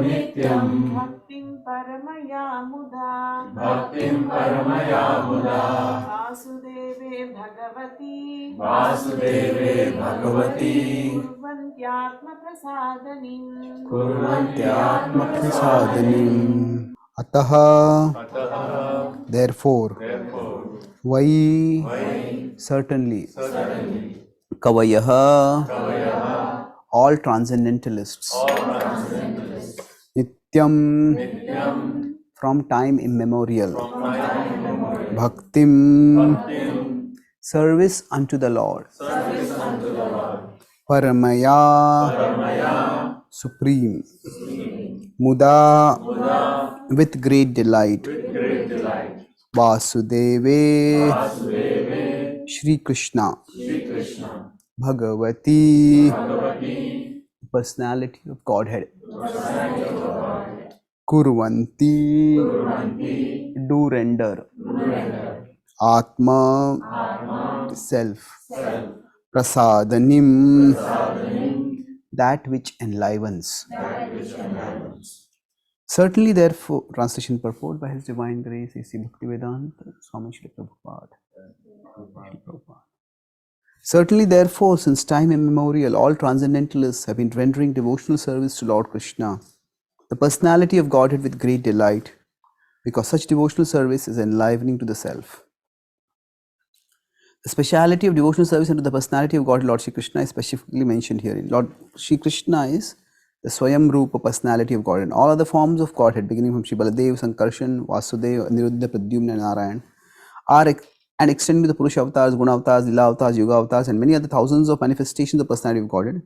नित्यं भक्तिं परमया मुदा भक्तिं परमया मुदा वासुदेवे भगवती कुर्वन्त्यात्मप्रसादनीम् अतः therefore why certainly kavayah all transcendentalists nityam from time immemorial bhaktim service unto the Lord paramaya supreme muda with great delight vasudeve Shri Krishna Bhagavati personality of Godhead kurvanti do render atma self prasadanim that which enlivens. Certainly, therefore, translation purport by His Divine Grace, A.C. Bhaktivedanta Swami Srila Prabhupada. Certainly, therefore, since time immemorial, all transcendentalists have been rendering devotional service to Lord Krishna, the personality of Godhead, with great delight, because such devotional service is enlivening to the self. The speciality of devotional service unto the personality of God, Lord Shri Krishna, is specifically mentioned here. Lord Shri Krishna is the Swayam Rupa personality of God, and all other forms of Godhead, beginning from Shri Baladev, Sankarshan, Vasudeva, Niruddha, Pradyumna, and Narayan, are and extending to the Purusha avatars, Guna avatars, Lila avatars, Yoga avatars, and many other thousands of manifestations of the personality of Godhead,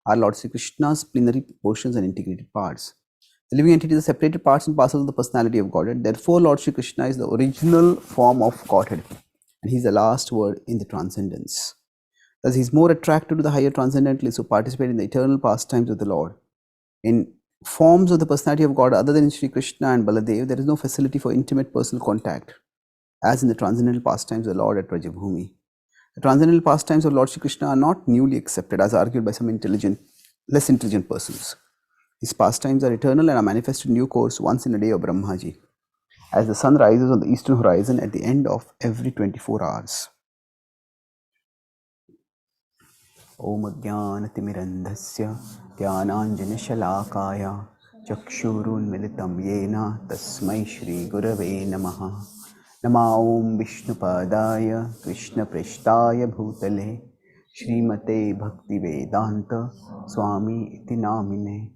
are Lord Shri Krishna's plenary portions and integrated parts. The living entities are separated parts and parcels of the personality of Godhead. Therefore, Lord Shri Krishna is the original form of Godhead, and He is the last word in the transcendence. Thus, He is more attractive to the higher transcendentalists who participate in the eternal pastimes of the Lord. In forms of the personality of God other than Shri Krishna and Baladev, there is no facility for intimate personal contact, as in the transcendental pastimes of the Lord at Rajabhumi. The transcendental pastimes of Lord Shri Krishna are not newly accepted, as argued by some less intelligent persons. His pastimes are eternal and are manifested in due course once in a day of Brahmaji, as the sun rises on the eastern horizon at the end of every 24 hours. Om Jnanatimmirandhasya Dhyananjana-shalakaya Chakshurunmilitam Yena Tasmai Shri Gurave Namaha. Nama Om Vishnupadaya Krishna Prishtaya Bhutale Śrīmate Bhaktivedanta Swami Iti Namine.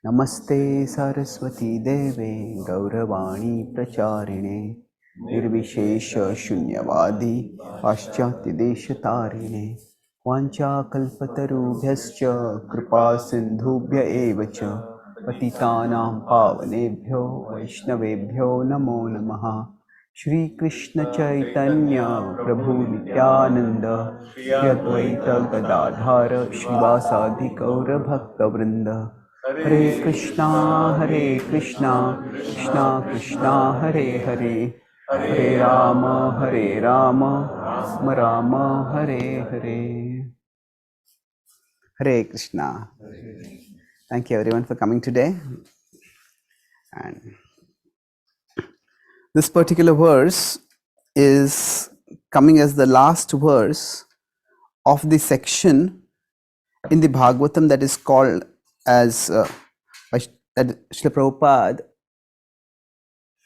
Namaste Saraswati Deve Gauravani Pracharine Nirvishesha Shunyavadi Paschatya Deshatarine Vancha Kalpatarubhyascha Kripa Sindhubhya Evacha Patitanam Pavanebhyo Vaishnavebhyo Namo Namaha. Shri Krishna Chaitanya Prabhu Nityananda Shri Advaita Gadadhara Shivasadi Gaura Bhakta Vrinda. Hare Krishna Krishna Krishna Hare Hare Hare Rama Rama Rama Hare Hare. Hare Krishna. Thank you everyone for coming today. And this particular verse is coming as the last verse of the section in the Bhagavatam that is called as that Srila Prabhupada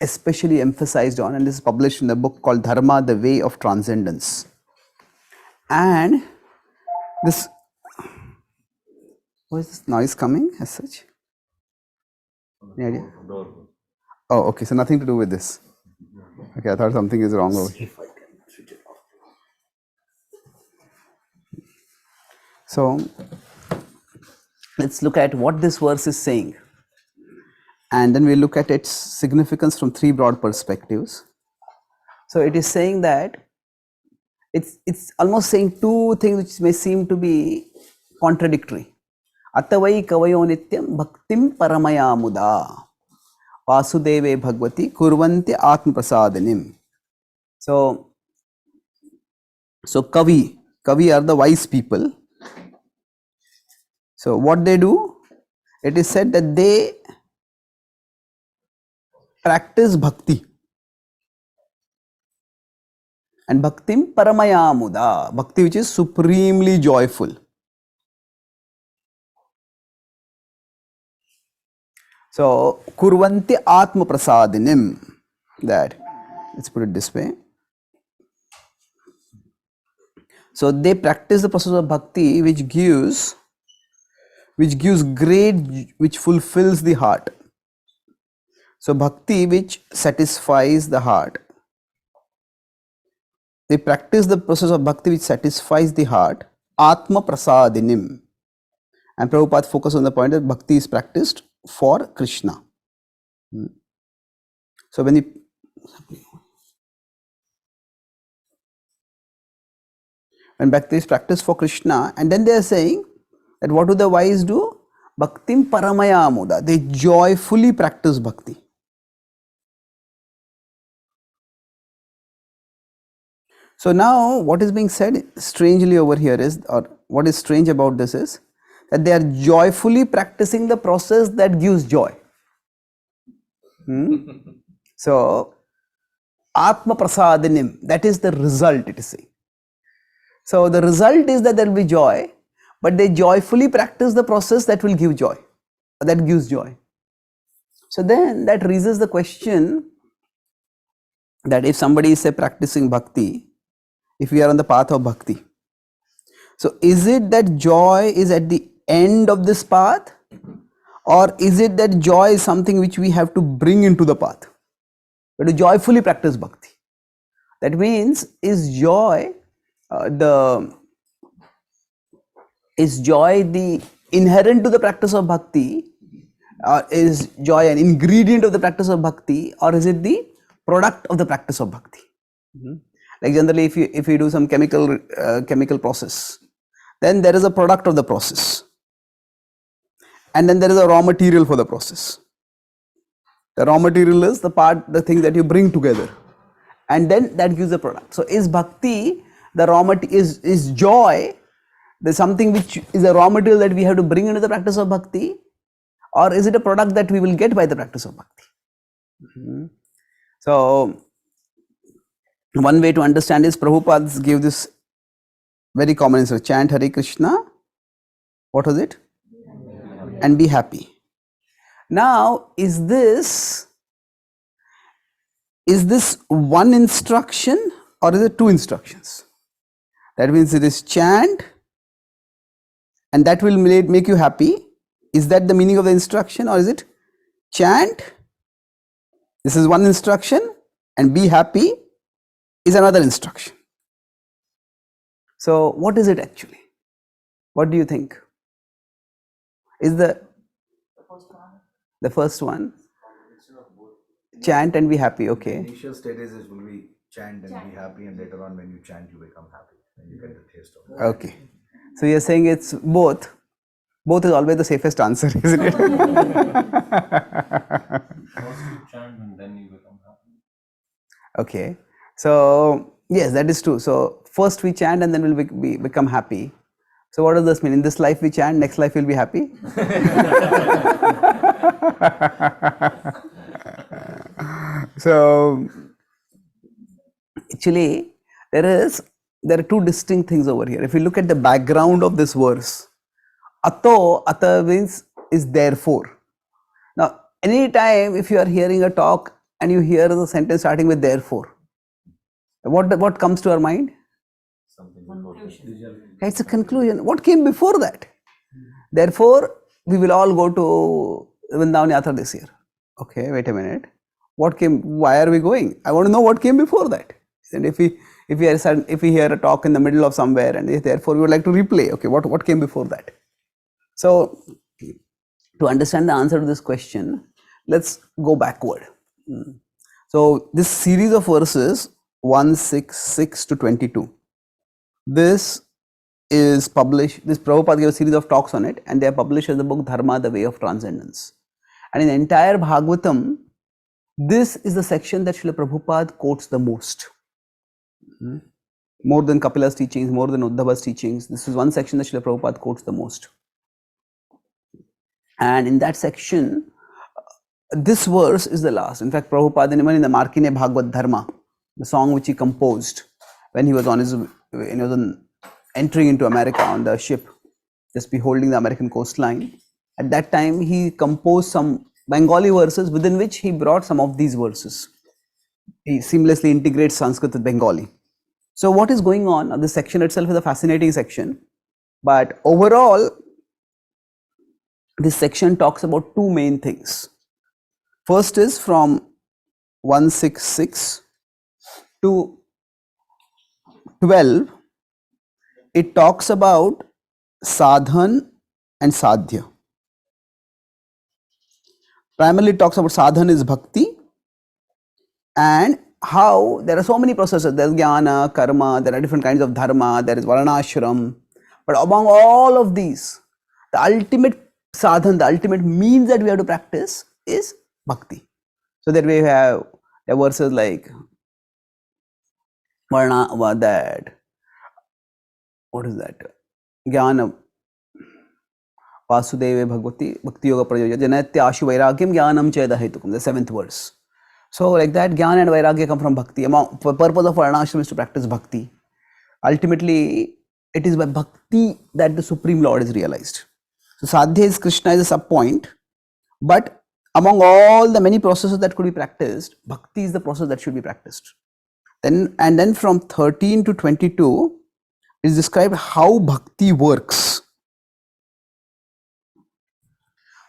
especially emphasized on, and this is published in the book called Dharma, the Way of Transcendence. And this, what is this noise coming as such? Any idea? Oh, okay, so nothing to do with this. Okay, I thought something is wrong over here. So, let's look at what this verse is saying. And then we'll look at its significance from three broad perspectives. So, it is saying that it's almost saying two things which may seem to be contradictory. Atavai kavayo nityam bhaktim paramaya muda vasudeve bhagavati kurvanti atma prasadanim. So kavi are the wise people. So what they do, it is said that they practice bhakti. And bhaktim paramaya muda, bhakti which is supremely joyful. So, kurvanti atma prasadinim, that, let's put it this way. So, they practice the process of bhakti which gives great, which fulfills the heart. So, bhakti which satisfies the heart. They practice the process of bhakti which satisfies the heart, atma prasadinim. And Prabhupada focus on the point that bhakti is practiced for Krishna. So when bhakti is practiced for Krishna, and then they are saying that what do the wise do? Bhaktim paramaya muda. They joyfully practice bhakti. So now what is being said strangely over here is, or what is strange about this is, that they are joyfully practicing the process that gives joy. So, Atma Prasadinim, that is the result, it is saying. So, the result is that there will be joy, but they joyfully practice the process that will give joy, or that gives joy. So, then that raises the question that if somebody is, say, practicing bhakti, if we are on the path of bhakti, so is it that joy is at the end of this path, or is it that joy is something which we have to bring into the path? We have to joyfully practice bhakti. That means, is joy the inherent to the practice of bhakti, or is joy an ingredient of the practice of bhakti, or is it the product of the practice of bhakti? Like generally, if you do some chemical process, then there is a product of the process, and then there is a raw material for the process. The raw material is the thing that you bring together, and then that gives the product. So, is bhakti the raw material? Is joy the something which is a raw material that we have to bring into the practice of bhakti, or is it a product that we will get by the practice of bhakti? So, one way to understand is Prabhupada gave this very common answer: chant Hare Krishna, what was it? And be happy. Now, is this one instruction, or is it two instructions? That means it is chant and that will make you happy. Is that the meaning of the instruction, or is it chant, this is one instruction, and be happy is another instruction? So, what is it actually? What do you think? Is the first one chant and be happy? Okay. Initial stages is will be chant and be happy, and later on when you chant you become happy and you get the taste of it. Okay. So you're saying it's both. Both is always the safest answer, isn't it? First you chant and then you become happy. Okay. So yes, that is true. So first we chant and then we'll become happy. So what does this mean? In this life we chant, next life we'll be happy? So actually there are two distinct things over here. If you look at the background of this verse, ata means is therefore. Now any time if you are hearing a talk and you hear the sentence starting with therefore, what comes to our mind? It's a conclusion. What came before that? Therefore, we will all go to Vrindavan Yatra this year. Okay, wait a minute. What came? Why are we going? I want to know what came before that. And if we hear a talk in the middle of somewhere, and therefore we would like to replay. Okay, what came before that? So, to understand the answer to this question, let's go backward. So, this series of verses 166 to 22. This is published, this Prabhupada gave a series of talks on it, and they are published as the book Dharma, the Way of Transcendence. And in the entire Bhagavatam, this is the section that Srila Prabhupada quotes the most. More than Kapila's teachings, more than Uddhava's teachings, this is one section that Srila Prabhupada quotes the most. And in that section, this verse is the last. In fact, Prabhupada, even in the Markine Bhagavad Dharma, the song which he composed when he was entering into America on the ship, just beholding the American coastline. At that time, he composed some Bengali verses within which he brought some of these verses. He seamlessly integrates Sanskrit with Bengali. So what is going on? This section itself is a fascinating section, but overall, this section talks about two main things. First is from 166 to 12, it talks about sadhan and sadhya. Primarily it talks about sadhan is bhakti, and how there are so many processes. There is jnana, karma, there are different kinds of dharma, there is varnashram. But among all of these, the ultimate sadhan, the ultimate means that we have to practice is bhakti. So that we have the verses like varna, that, what is that? Jnana Vasudeva Bhagavati Bhakti Yoga Prayoja Janatya Ashu Vairagyam Jnanam Cheda Hetukum, the 7th verse. So like that, Jnana and Vairagya come from bhakti. Among the purpose of varnashram is to practice bhakti. Ultimately, it is by bhakti that the Supreme Lord is realized. So sadhya is Krishna is a sub point, but among all the many processes that could be practiced, bhakti is the process that should be practiced. Then from 13 to 22 is described how bhakti works.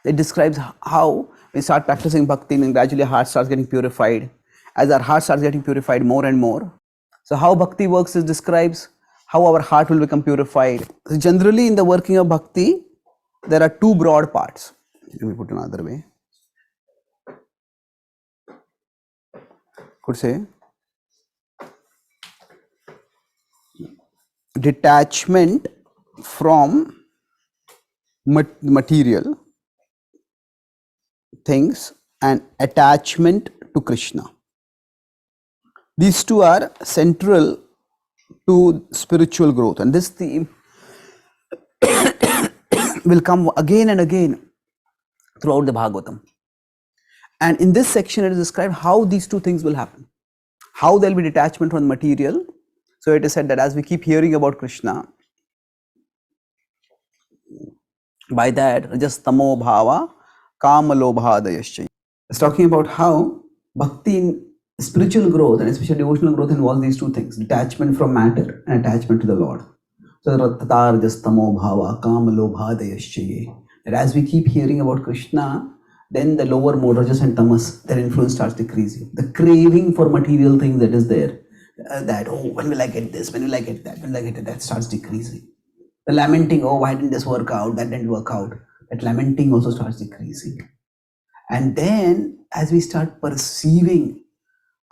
It describes how we start practicing bhakti and gradually our heart starts getting purified. As our heart starts getting purified more and more. So how bhakti works is describes how our heart will become purified. So generally in the working of bhakti, there are two broad parts. Let me put another way. Could say detachment from material things and attachment to Krishna. These two are central to spiritual growth, and this theme will come again and again throughout the Bhagavatam. And in this section it is described how these two things will happen, how there will be detachment from material. So it is said that as we keep hearing about Krishna, by that rajastamo bhava kama lobhadayascha. It's talking about how bhakti in spiritual growth and especially devotional growth involves these two things, detachment from matter and attachment to the Lord. So tatar rajastamo bhava kama lobhadayascha. That as we keep hearing about Krishna, then the lower mode, rajas and tamas, their influence starts decreasing. The craving for material things that is there, that, oh, when will I get this, when will I get that, when will I get that starts decreasing. The lamenting, oh, why didn't this work out, that didn't work out, that lamenting also starts decreasing. And then as we start perceiving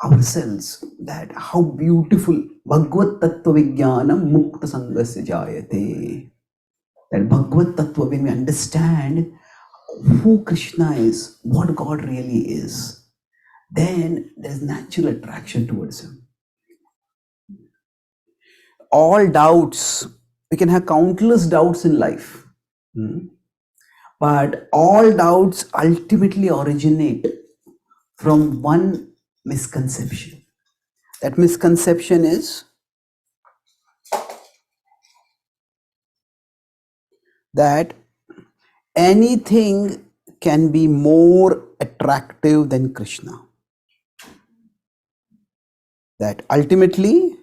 ourselves, that how beautiful Bhagavad Tattva Vijnanam Mukta Sangasya Jayate. That Bhagavad Tattva, when we understand who Krishna is, what God really is, then there is natural attraction towards him. All doubts, we can have countless doubts in life, but all doubts ultimately originate from one misconception. That misconception is that anything can be more attractive than Krishna. That ultimately,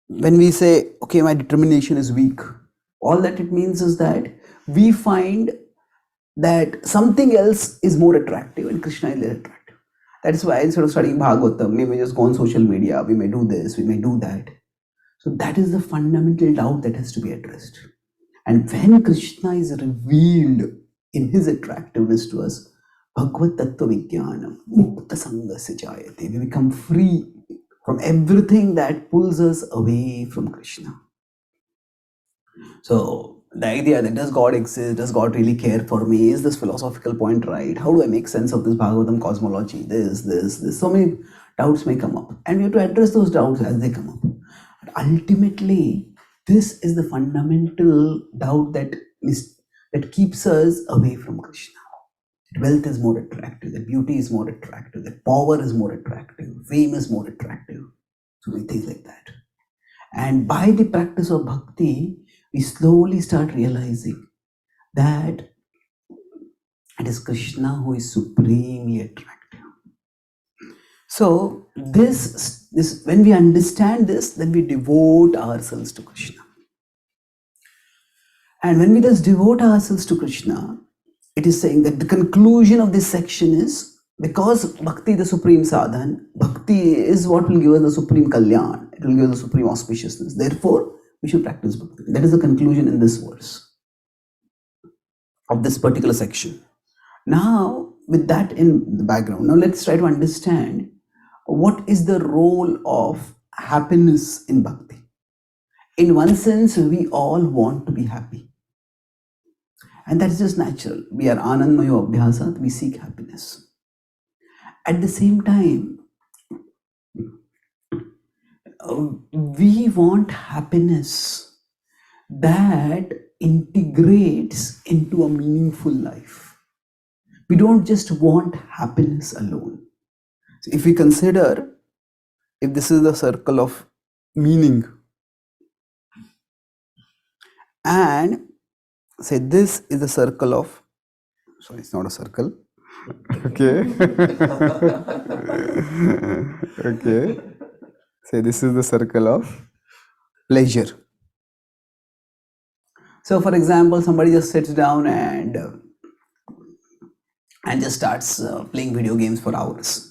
when we say, okay, my determination is weak, all that it means is that we find that something else is more attractive and Krishna is less attractive. That is why instead of studying Bhagavatam, we may just go on social media, we may do this, we may do that. So that is the fundamental doubt that has to be addressed. And when Krishna is revealed in his attractiveness to us, Bhagavad Tattva Vijnanam Mukta Sangasya Jayate, we become free from everything that pulls us away from Krishna. So the idea that does God exist, does God really care for me, is this philosophical point right? How do I make sense of this Bhagavatam cosmology? This. So many doubts may come up, and we have to address those doubts as they come up. But ultimately, this is the fundamental doubt that keeps us away from Krishna. Wealth is more attractive, that beauty is more attractive, that power is more attractive, fame is more attractive. So many things like that. And by the practice of bhakti, we slowly start realizing that it is Krishna who is supremely attractive. So this when we understand this, then we devote ourselves to Krishna. And when we just devote ourselves to Krishna, it is saying that the conclusion of this section is, because bhakti is the supreme sadhan, bhakti is what will give us the supreme kalyan, it will give us the supreme auspiciousness. Therefore, we should practice bhakti. That is the conclusion in this verse of this particular section. Now, with that in the background, now let's try to understand what is the role of happiness in bhakti. In one sense, we all want to be happy. And that is just natural. We are anandmayo abhyasat, we seek happiness. At the same time, we want happiness that integrates into a meaningful life. We don't just want happiness alone. So if we consider, if this is the circle of meaning, and say this is the circle of, sorry, it's not a circle. Okay. Okay. Say this is the circle of pleasure. So for example, somebody just sits down and just starts playing video games for hours.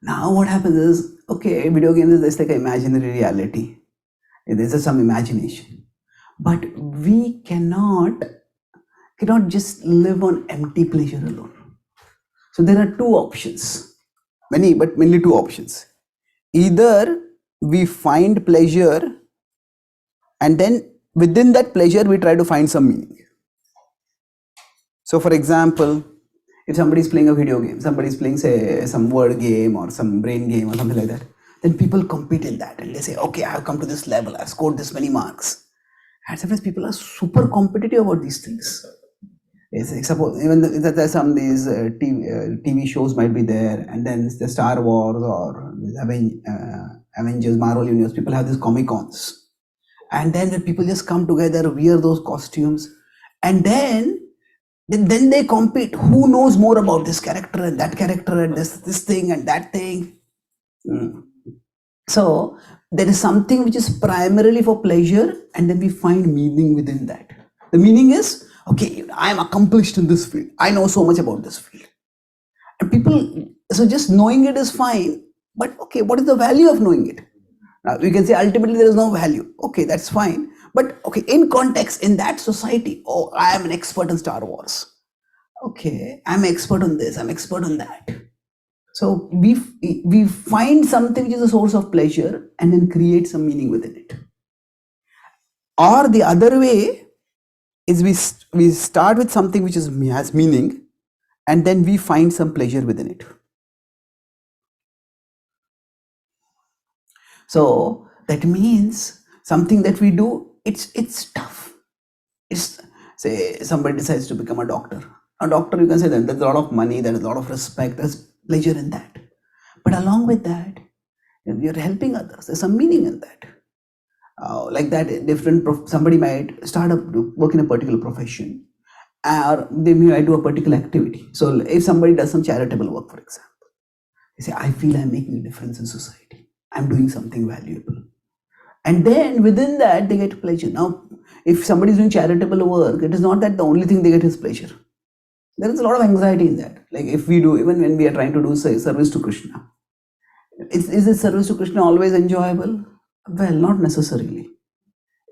Now what happens is, okay, video games is just like an imaginary reality. There's just some imagination. But we cannot just live on empty pleasure alone. So there are two options, many, but mainly two options. Either we find pleasure and then within that pleasure we try to find some meaning. So for example, if somebody is playing a video game, somebody is playing say some word game or some brain game or something like that, then people compete in that and they say, okay, I have come to this level, I've scored this many marks. And sometimes people are super competitive about these things. Suppose even there's some these TV shows might be there, and then the Star Wars or Avengers, Marvel Universe, people have these Comic Cons, and then when people just come together, wear those costumes, and then they compete. Who knows more about this character and that character and this thing and that thing? So there is something which is primarily for pleasure, and then we find meaning within that. The meaning is, okay, I am accomplished in this field. I know so much about this field. And people, so just knowing it is fine, but okay, what is the value of knowing it? Now you can say ultimately there is no value. Okay, that's fine. But okay, in context, in that society, oh, I am an expert in Star Wars. Okay, I'm an expert on this, I'm expert on that. So we find something which is a source of pleasure and then create some meaning within it. Or the other way is we start with something which has meaning and then we find some pleasure within it. So that means something that we do, it's tough. It's, say somebody decides to become a doctor. A doctor, you can say that there's a lot of money, there's a lot of respect, there's pleasure in that. But along with that, you're helping others. There's some meaning in that. Like that, somebody might start up work in a particular profession, or they might do a particular activity. So if somebody does some charitable work, for example, they say, I feel I'm making a difference in society. I'm doing something valuable. And then within that, they get pleasure. Now, if somebody is doing charitable work, it is not that the only thing they get is pleasure. There is a lot of anxiety in that. Like if we do, even when we are trying to do say, service to Krishna, is this service to Krishna always enjoyable? Well, not necessarily.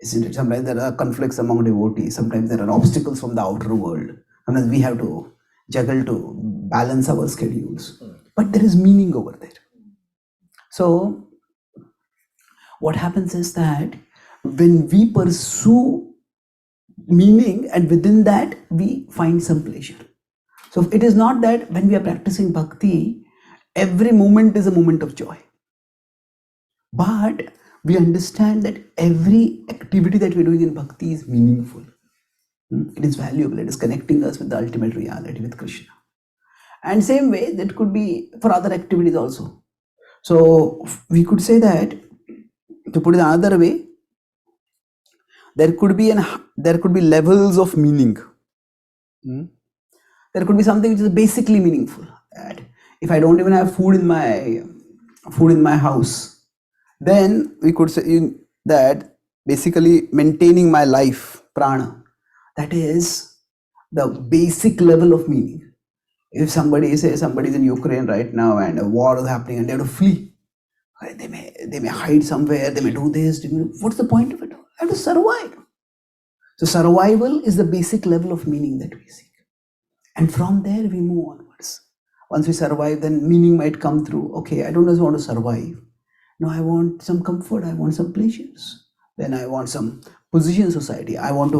Isn't it? Sometimes there are conflicts among devotees. Sometimes there are obstacles from the outer world. Sometimes we have to juggle to balance our schedules. But there is meaning over there. So what happens is that when we pursue meaning and within that we find some pleasure. So it is not that when we are practicing bhakti, every moment is a moment of joy. But we understand that every activity that we're doing in bhakti is meaningful. It is valuable. It is connecting us with the ultimate reality, with Krishna. And same way, that could be for other activities also. So we could say that, to put it another way, there could be levels of meaning. There could be something which is basically meaningful. That if I don't even have food in my house, then we could say that basically maintaining my life, prana, that is the basic level of meaning. If somebody is in Ukraine right now and a war is happening and they have to flee, they may hide somewhere, they may do this. What's the point of it? I have to survive. So survival is the basic level of meaning that we seek. And from there we move onwards. Once we survive, then meaning might come through. Okay, I don't just want to survive. No, I want some comfort, I want some pleasures. Then I want some position in society. When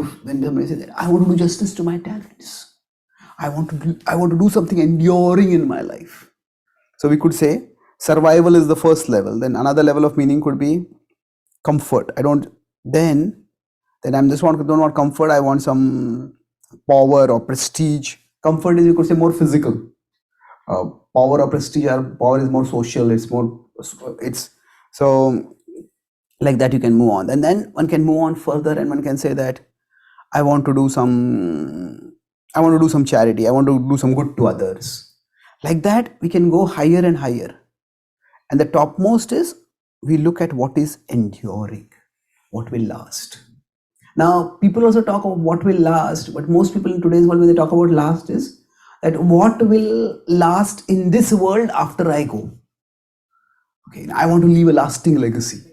somebody says that, I want to do justice to my talents. I want to do something enduring in my life. So we could say survival is the first level. Then another level of meaning could be comfort. Then I don't want comfort. I want some power or prestige. Comfort is, you could say, more physical. Power or prestige, or power is more social. It's so like that you can move on. And then one can move on further, and one can say that I want to do some charity. I want to do some good to others. Like that, we can go higher and higher. And the topmost is, we look at what is enduring, what will last. Now, people also talk about what will last, but most people in today's world, when they talk about last, is that what will last in this world after I go. Okay, I want to leave a lasting legacy.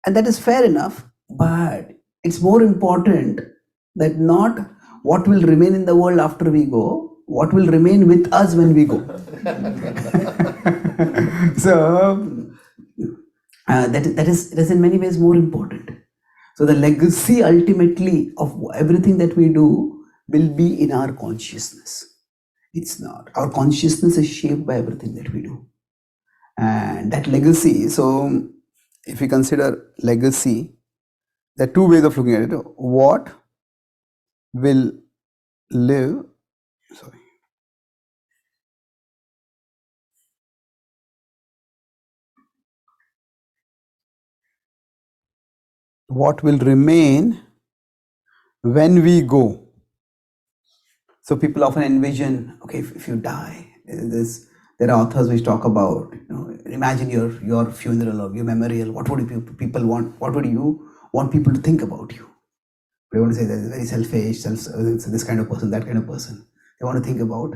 And that is fair enough, but it's more important that not what will remain in the world after we go, what will remain with us when we go. So that is in many ways more important. So the legacy ultimately of everything that we do will be in our consciousness. It's not. Our consciousness is shaped by everything that we do. And that legacy, so if we consider legacy, there are two ways of looking at it. What will live, what will remain when we go. So people often envision, okay, if you die, there are authors which talk about, imagine your funeral or your memorial. What would people want? What would you want people to think about you? They want to say that it's very selfish, this kind of person, that kind of person. They want to think about.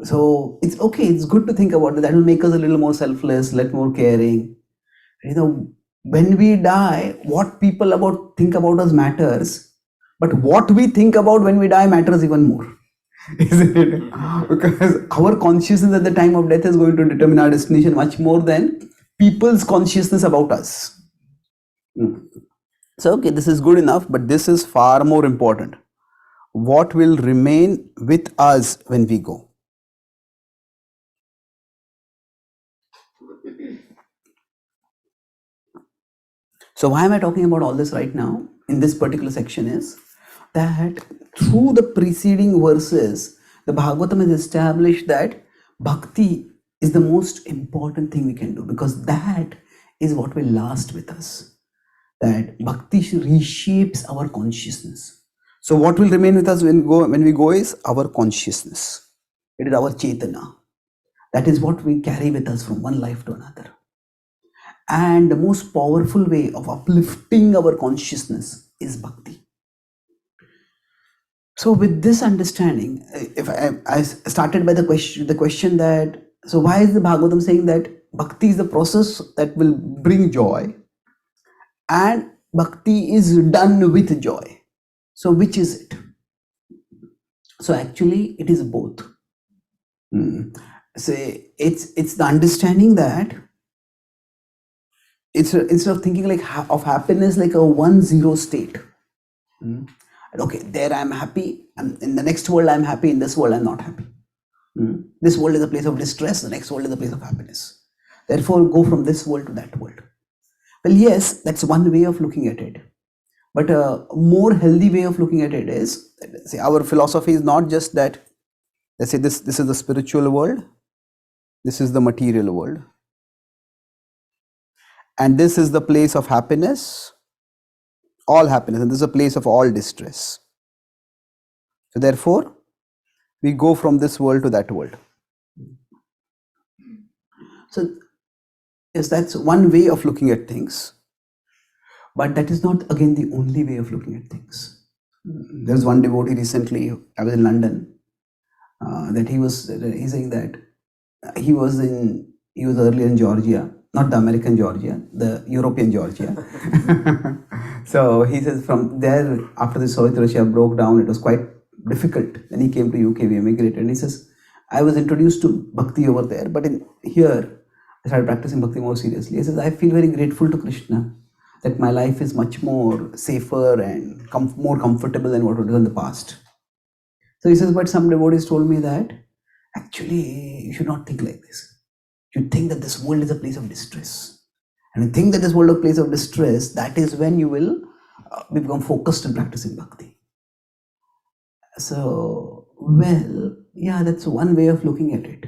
So it's okay, it's good to think about it. That will make us a little more selfless, a little more caring. When we die, what people think about us matters, but what we think about when we die matters even more. Isn't it? Because our consciousness at the time of death is going to determine our destination much more than people's consciousness about us. So, okay, this is good enough, but this is far more important. What will remain with us when we go? So why am I talking about all this right now in this particular section is that through the preceding verses, the Bhagavatam has established that bhakti is the most important thing we can do, because that is what will last with us. That bhakti reshapes our consciousness. So what will remain with us when we go is our consciousness. It is our Chaitanya. That is what we carry with us from one life to another. And the most powerful way of uplifting our consciousness is bhakti. So with this understanding, if I started by the question that, so why is the Bhagavatam saying that bhakti is the process that will bring joy and bhakti is done with joy? So which is it? So actually it is both. So it's the understanding that instead of thinking of happiness like a 1-0 state. Okay, there I'm happy, and in the next world I'm happy, in this world I'm not happy. This world is a place of distress, the next world is a place of happiness. Therefore, go from this world to that world. Well, yes, that's one way of looking at it. But a more healthy way of looking at it is, see, our philosophy is not just that, let's say this is the spiritual world, this is the material world, and this is the place of happiness, all happiness, and this is a place of all distress. So therefore, we go from this world to that world. So yes, that's one way of looking at things, but that is not again the only way of looking at things. There's one devotee recently, I was in London, that he's saying that he was earlier in Georgia, not the American Georgia, the European Georgia. So he says from there, after the Soviet Russia broke down, it was quite difficult. Then he came to UK, we immigrated, and he says, I was introduced to Bhakti over there, but here I started practicing Bhakti more seriously. He says, I feel very grateful to Krishna that my life is much more safer and more comfortable than what it was in the past. So he says, but some devotees told me that actually you should not think like this. You should think that this world is a place of distress. And you think that this world is a place of distress, that is when you will become focused in practicing bhakti. So, well, yeah, that's one way of looking at it.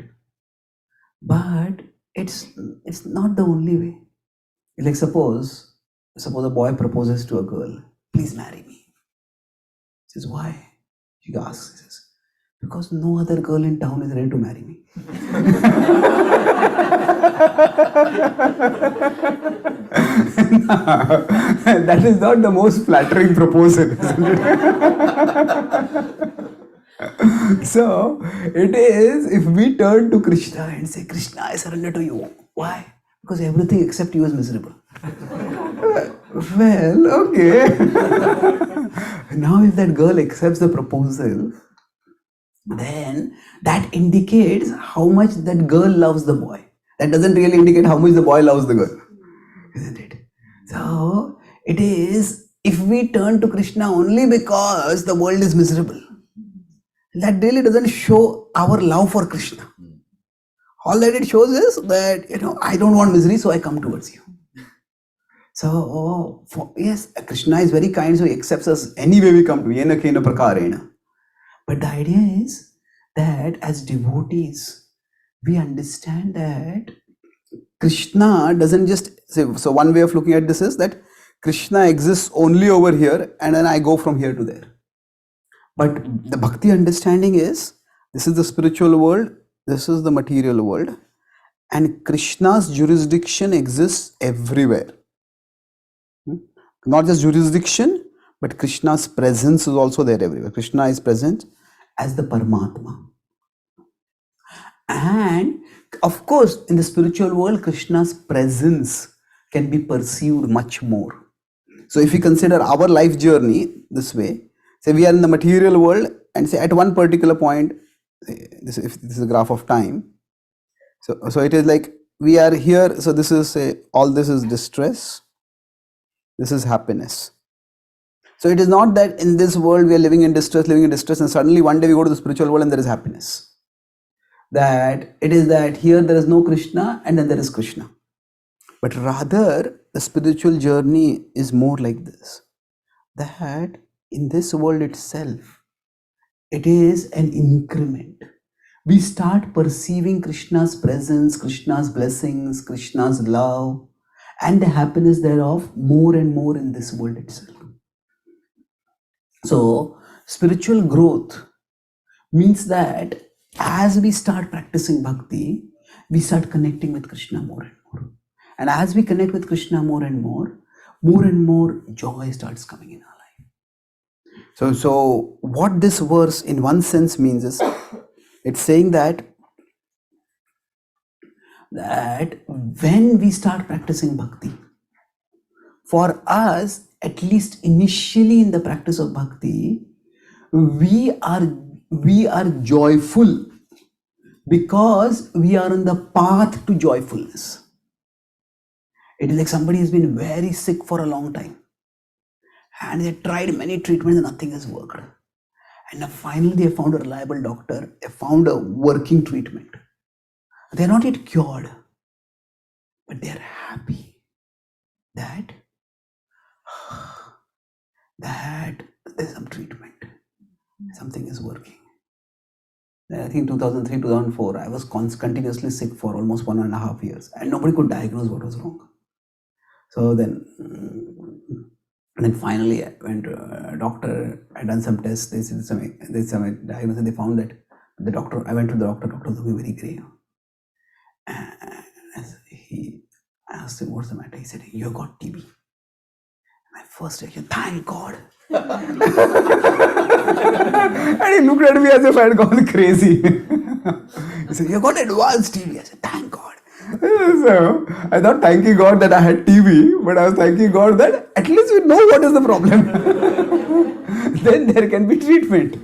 But it's not the only way. Like suppose a boy proposes to a girl, please marry me. He says, why? She asks, he says, because no other girl in town is ready to marry me. That is not the most flattering proposal, isn't it? So, it is if we turn to Krishna and say, Krishna, I surrender to you. Why? Because everything except you is miserable. Well, okay. Now if that girl accepts the proposal, then that indicates how much that girl loves the boy. That doesn't really indicate how much the boy loves the girl, isn't it? So it is, if we turn to Krishna only because the world is miserable, that really doesn't show our love for Krishna. All that it shows is that, I don't want misery, so I come towards you. So, yes, Krishna is very kind, so he accepts us any way we come to, yena kena prakarena. But the idea is that as devotees, we understand that Krishna doesn't just say, so one way of looking at this is that Krishna exists only over here and then I go from here to there. But the bhakti understanding is, this is the spiritual world, this is the material world, and Krishna's jurisdiction exists everywhere. Not just jurisdiction, but Krishna's presence is also there everywhere. Krishna is present as the Paramatma. And of course, in the spiritual world, Krishna's presence can be perceived much more. So if we consider our life journey this way, say we are in the material world and say at one particular point, if this is a graph of time, so it is like we are here, so this is all this is distress, this is happiness. So it is not that in this world we are living in distress, and suddenly one day we go to the spiritual world and there is happiness. That it is that here there is no Krishna and then there is Krishna. But rather the spiritual journey is more like this. That in this world itself, it is an increment. We start perceiving Krishna's presence, Krishna's blessings, Krishna's love, and the happiness thereof more and more in this world itself. So, spiritual growth means that as we start practicing bhakti, we start connecting with Krishna more and more. And as we connect with Krishna more and more joy starts coming in our life. So what this verse in one sense means is, it's saying that when we start practicing bhakti, for us, at least initially in the practice of bhakti, we are joyful because we are on the path to joyfulness. It is like somebody has been very sick for a long time and they tried many treatments and nothing has worked. And now finally they found a reliable doctor, they found a working treatment. They are not yet cured, but they are happy that that there's some treatment, something is working. I think 2003, 2004, I was continuously sick for almost 1.5 years and nobody could diagnose what was wrong. So then finally I went to a doctor, I done some tests, they did some diagnosis, they found that I went to the doctor was looking very grave. And I asked him, what's the matter? He said, you got TB. My first reaction, thank God. And he looked at me as if I had gone crazy. He said, you got advanced TB. I said, thank God. So I thought thanking God that I had TB, but I was thanking God that at least we know what is the problem. Then there can be treatment.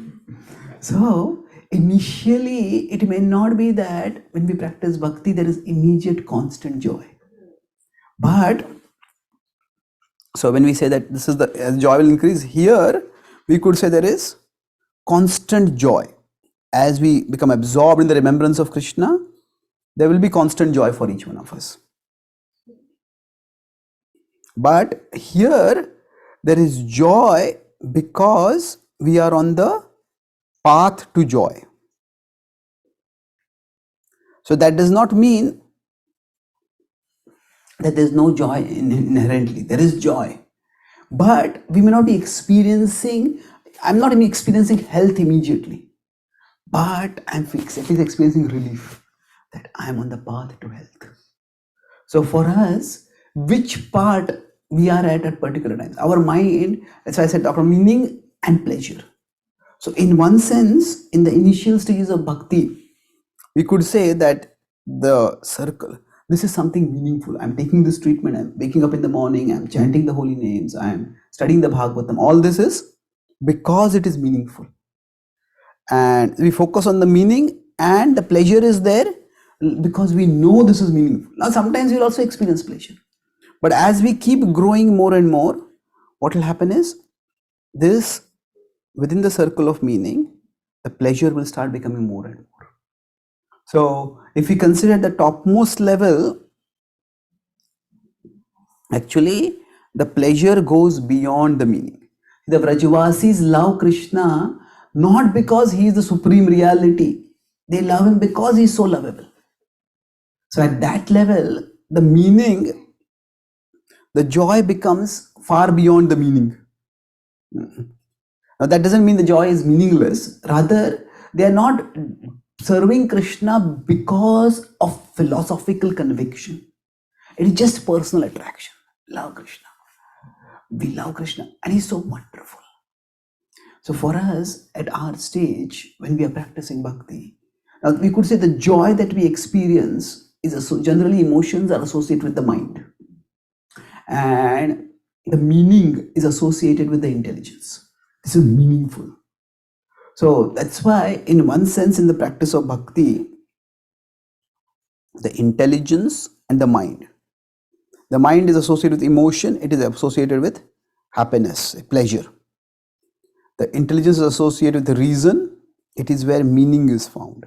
So initially it may not be that when we practice bhakti there is immediate constant joy. But so when we say that this is the joy will increase, here we could say there is constant joy. As we become absorbed in the remembrance of Krishna, there will be constant joy for each one of us. But here there is joy because we are on the path to joy. So that does not mean that there is no joy inherently. There is joy. But we may not be experiencing, I'm not even experiencing health immediately. But I'm at least experiencing relief that I'm on the path to health. So for us, which part we are at particular times? Our mind, that's why I said Dr. meaning and pleasure. So in one sense, in the initial stages of bhakti, we could say that the circle, this is something meaningful. I'm taking this treatment, I'm waking up in the morning, I'm chanting the holy names, I'm studying the Bhagavatam. All this is because it is meaningful. And we focus on the meaning and the pleasure is there because we know this is meaningful. Now sometimes we'll also experience pleasure. But as we keep growing more and more, what will happen is this, within the circle of meaning, the pleasure will start becoming more and more. So if we consider the topmost level, actually the pleasure goes beyond the meaning. The Vrajavasis love Krishna not because he is the supreme reality. They love him because he is so lovable. So at that level, the meaning, the joy becomes far beyond the meaning. Now that doesn't mean the joy is meaningless. Rather, they are not serving Krishna because of philosophical conviction. It is just personal attraction. Love Krishna. We love Krishna and he's so wonderful. So for us at our stage, when we are practicing bhakti, now we could say the joy that we experience is generally emotions are associated with the mind. And the meaning is associated with the intelligence. This is meaningful. So that's why in one sense in the practice of bhakti, the intelligence and the mind. The mind is associated with emotion, it is associated with happiness, pleasure. The intelligence is associated with the reason, it is where meaning is found.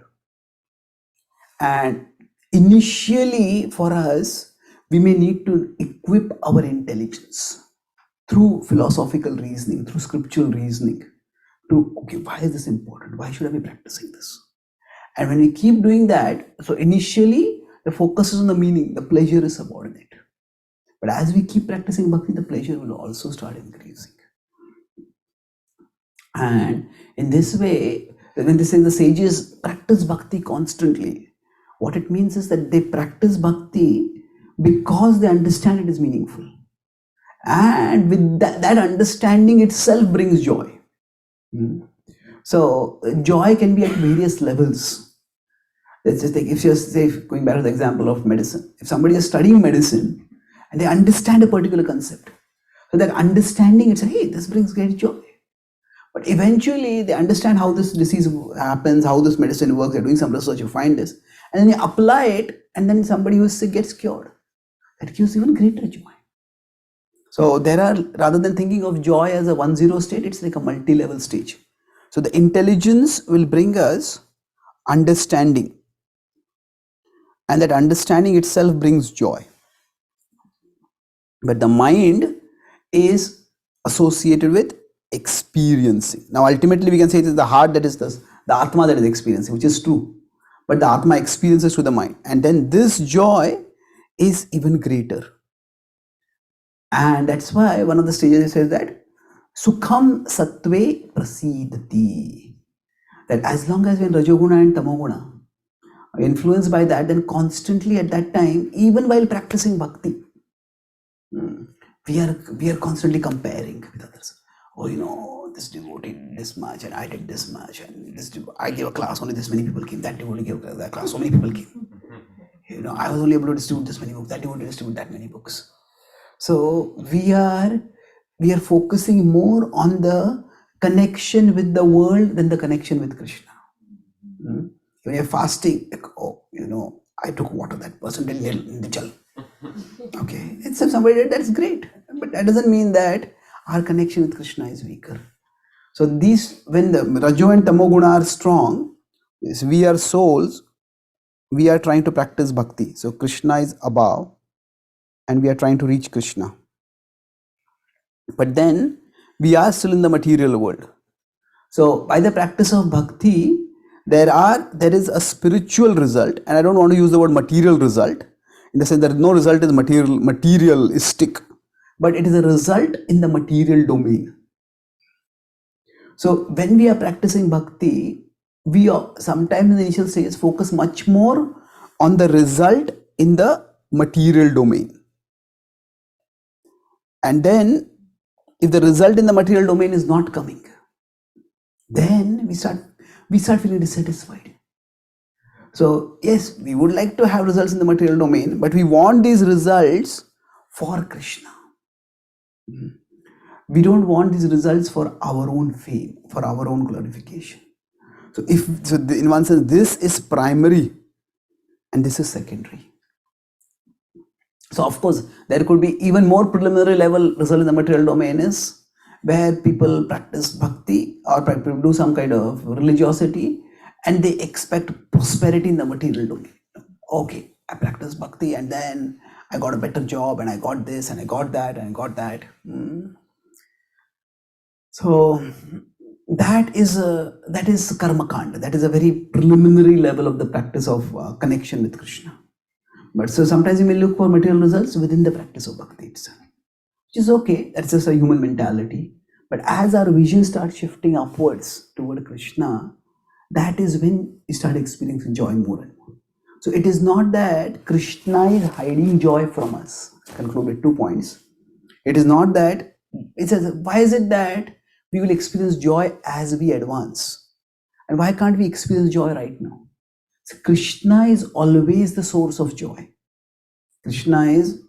And initially for us, we may need to equip our intelligence through philosophical reasoning, through scriptural reasoning, to, okay, why is this important? Why should I be practicing this? And when we keep doing that, so initially the focus is on the meaning, the pleasure is subordinate. But as we keep practicing bhakti, the pleasure will also start increasing. And in this way, when they say the sages practice bhakti constantly, what it means is that they practice bhakti because they understand it is meaningful. And with that understanding itself brings joy. So joy can be at various levels. Let's just take, if you're say, going back to the example of medicine, if somebody is studying medicine and they understand a particular concept, so that understanding it's hey, this brings great joy. But eventually they understand how this disease happens, how this medicine works, they're doing some research, you find this, and then they apply it, and then somebody who is sick gets cured. That gives even greater joy. So there are, rather than thinking of joy as a 1-0 state, it's like a multi-level stage. So the intelligence will bring us understanding, and that understanding itself brings joy. But the mind is associated with experiencing. Now ultimately we can say it is the heart that is the Atma that is experiencing, which is true. But the Atma experiences through the mind. And then this joy is even greater. And that's why one of the stages says that Sukham Sattve Prasidati. That as long as we're in Rajoguna and Tamoguna, influenced by that, then constantly at that time, even while practicing bhakti, we are constantly comparing with others. Oh, you know, this devotee did this much, and I did this much, and I gave a class, only this many people came. That devotee gave that class, so many people came. You know, I was only able to distribute this many books. That devotee distribute that many books. So we are focusing more on the connection with the world than the connection with Krishna. When you're fasting, like, oh, you know, I took water, that person didn't in the jal. Okay, and if somebody did, that's great. But that doesn't mean that our connection with Krishna is weaker. So these, when the Rajo and Tamoguna are strong, we are souls, we are trying to practice bhakti. So Krishna is above and we are trying to reach Krishna. But then we are still in the material world. So by the practice of bhakti, there is a spiritual result, and I don't want to use the word material result, in the sense that no result is materialistic, but it is a result in the material domain. So when we are practicing bhakti, we are sometimes in the initial stages focus much more on the result in the material domain. And then if the result in the material domain is not coming, then we start feeling dissatisfied. So yes, we would like to have results in the material domain, but we want these results for Krishna. We don't want these results for our own fame, for our own glorification. So in one sense, this is primary and this is secondary. So of course, there could be even more preliminary level result in the material domain is where people practice bhakti or do some kind of religiosity and they expect prosperity in the material domain. Okay, I practice bhakti and then I got a better job and I got this and I got that and I got that. So that is karma kanda. That is a very preliminary level of the practice of connection with Krishna. But so sometimes you may look for material results within the practice of bhakti itself, which is okay. That's just a human mentality. But as our vision starts shifting upwards toward Krishna, that is when we start experiencing joy more and more. So it is not that Krishna is hiding joy from us. I conclude with 2 points. It is not that, it says, why is it that we will experience joy as we advance? And why can't we experience joy right now? So Krishna is always the source of joy. Krishna is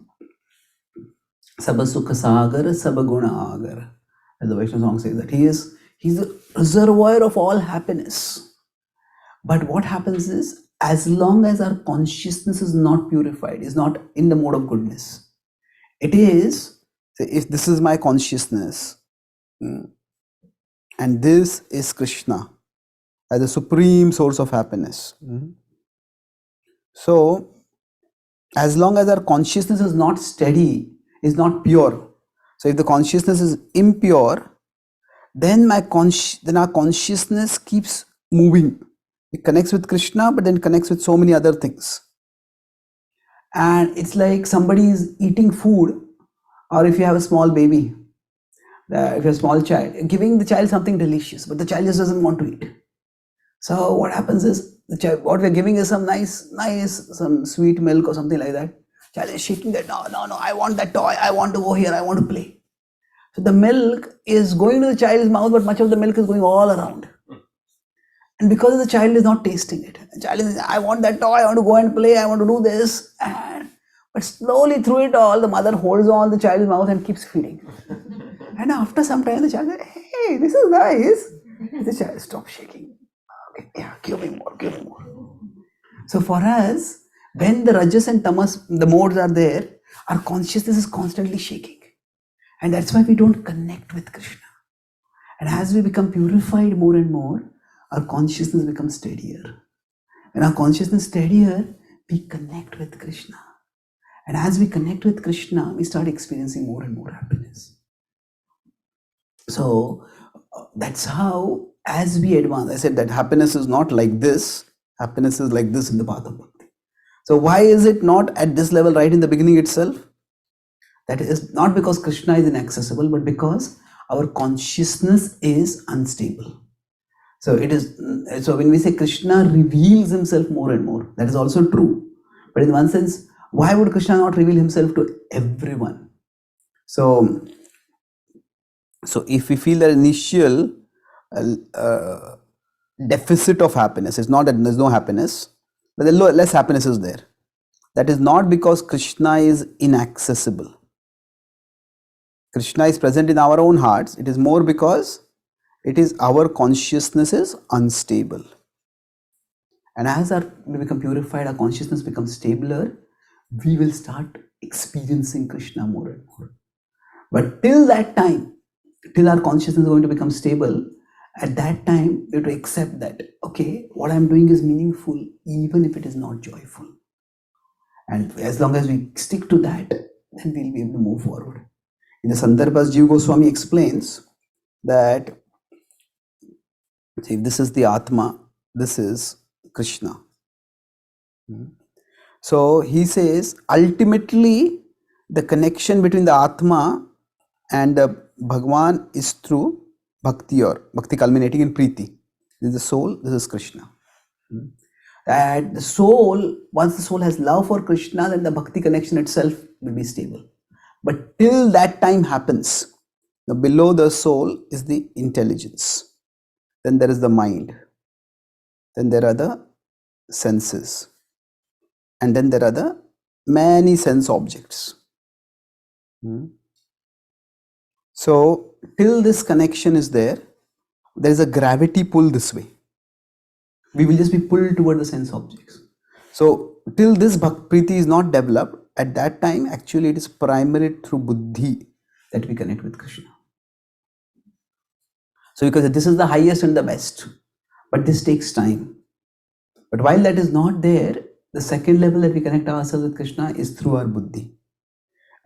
Sabasukha Sagar, Sabaguna Agar. As the Vaishnava song says that he's the reservoir of all happiness. But what happens is, as long as our consciousness is not purified, is not in the mode of goodness, it is, if this is my consciousness, and this is Krishna as the supreme source of happiness. So, as long as our consciousness is not steady, is not pure. So, if the consciousness is impure, then our consciousness keeps moving. It connects with Krishna, but then connects with so many other things. And it's like somebody is eating food, or if you have a small baby, if you have a small child, giving the child something delicious, but the child just doesn't want to eat. So what happens is, what we're giving is some nice, some sweet milk or something like that. Child is shaking that, no, I want that toy, I want to go here, I want to play. So the milk is going to the child's mouth, but much of the milk is going all around. And because the child is not tasting it, the child is, I want that toy, I want to go and play, I want to do this. But slowly through it all, the mother holds on the child's mouth and keeps feeding. And after some time, the child says, hey, this is nice. The child stops shaking. Okay, yeah, give me more. So for us, when the rajas and tamas, the modes are there, our consciousness is constantly shaking. And that's why we don't connect with Krishna. And as we become purified more and more, our consciousness becomes steadier. When our consciousness is steadier, we connect with Krishna. And as we connect with Krishna, we start experiencing more and more happiness. So that's how, as we advance, I said that happiness is not like this, happiness is like this in the path of bhakti. So why is it not at this level right in the beginning itself? That is not because Krishna is inaccessible, but because our consciousness is unstable. So it is, so when we say Krishna reveals himself more and more, that is also true. But in one sense, why would Krishna not reveal himself to everyone? So if we feel that initial deficit of happiness, it's not that there's no happiness, but the less happiness is there. That is not because Krishna is inaccessible. Krishna is present in our own hearts. It is more because it is our consciousness is unstable. And as we become purified, our consciousness becomes stabler, we will start experiencing Krishna more and more. But till that time, till our consciousness is going to become stable, at that time we have to accept that, okay, what I'm doing is meaningful even if it is not joyful. And as long as we stick to that, then we'll be able to move forward. In the Sandarbhas, Jiva Goswami explains that, see, this is the Atma, this is Krishna. So he says, ultimately, the connection between the Atma and the Bhagwan is through bhakti, or bhakti culminating in Preeti. This is the soul, this is Krishna. That the soul, once the soul has love for Krishna, then the bhakti connection itself will be stable. But till that time happens, below the soul is the intelligence. Then there is the mind. Then there are the senses. And then there are the many sense objects. So till this connection is there is a gravity pull this way. We will just be pulled toward the sense objects. So till this Bhakti is not developed, at that time actually it is primarily through buddhi that we connect with Krishna. So because this is the highest and the best, but this takes time. But while that is not there, the second level that we connect ourselves with Krishna is through our buddhi.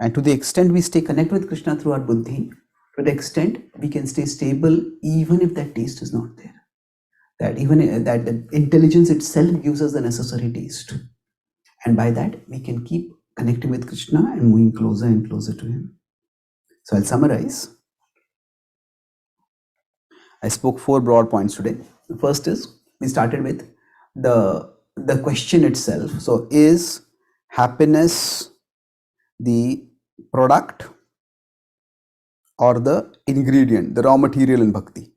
And to the extent we stay connected with Krishna through our buddhi, to the extent we can stay stable even if that taste is not there. That even that the intelligence itself gives us the necessary taste. And by that we can keep connecting with Krishna and moving closer and closer to him. So I'll summarize. I spoke 4 broad points today. The first is, we started with the question itself. So is happiness the product or the ingredient, the raw material in bhakti?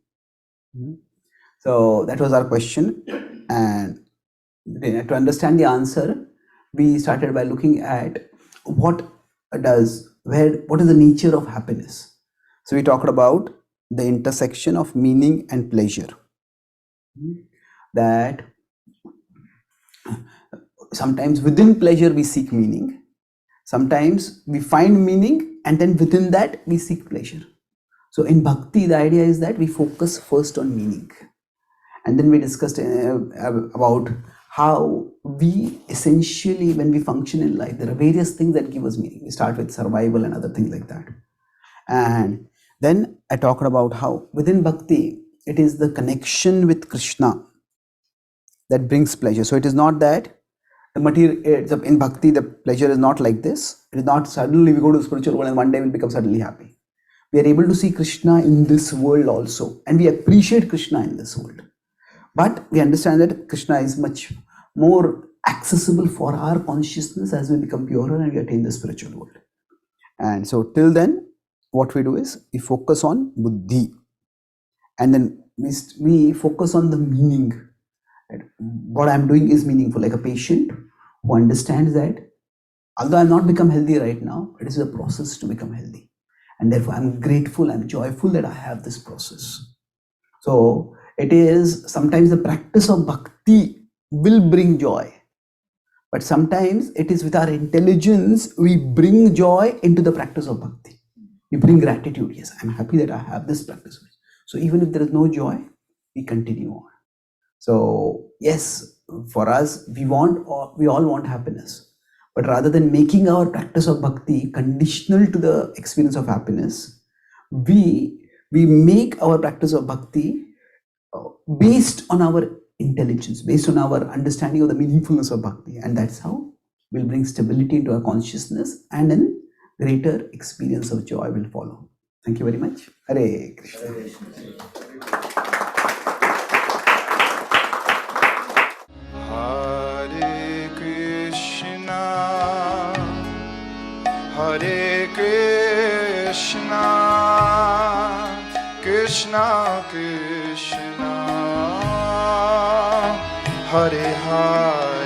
So that was our question, and to understand the answer, we started by looking at what is the nature of happiness. So we talked about the intersection of meaning and pleasure. That sometimes within pleasure we seek meaning, sometimes we find meaning and then within that we seek pleasure. So in bhakti, the idea is that we focus first on meaning, and then we discussed about how we essentially, when we function in life, there are various things that give us meaning. We start with survival and other things like that. And then I talked about how within bhakti, it is the connection with Krishna that brings pleasure. So it is not that the material, in bhakti, the pleasure is not like this. It is not suddenly we go to the spiritual world and one day we'll become suddenly happy. We are able to see Krishna in this world also, and we appreciate Krishna in this world. But we understand that Krishna is much more accessible for our consciousness as we become purer and we attain the spiritual world. And so till then, what we do is we focus on buddhi, and then we focus on the meaning. What I'm doing is meaningful, like a patient who understands that although I'm not become healthy right now, it is a process to become healthy. And therefore I'm grateful, I'm joyful that I have this process. So it is sometimes the practice of bhakti will bring joy, but sometimes it is with our intelligence we bring joy into the practice of bhakti. We bring gratitude. Yes, I'm happy that I have this practice. So even if there is no joy, we continue on. So yes, for us, we all want happiness, but rather than making our practice of bhakti conditional to the experience of happiness, we we make our practice of bhakti based on our intelligence, based on our understanding of the meaningfulness of bhakti, and that's how we'll bring stability into our consciousness, and then greater experience of joy will follow. Thank you very much. Hare Krishna. Hare Krishna, Hare Krishna, Krishna Krishna, Hare Hare.